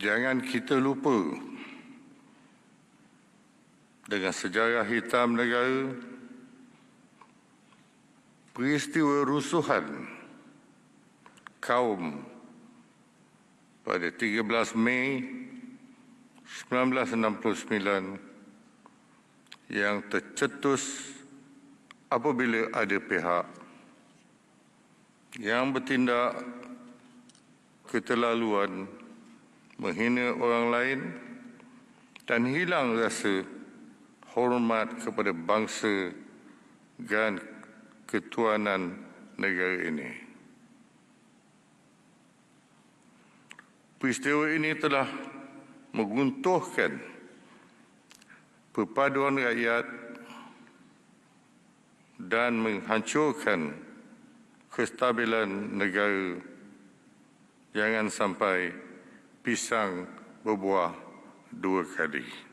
Jangan kita lupa dengan sejarah hitam negara, peristiwa rusuhan kaum pada 13 Mei 1969 yang tercetus apabila ada pihak yang bertindak keterlaluan, menghina orang lain dan hilang rasa hormat kepada bangsa dan ketuanan negara ini. Peristiwa ini telah menguntuhkan perpaduan rakyat dan menghancurkan kestabilan negara. Jangan sampai pisang berbuah dua kali.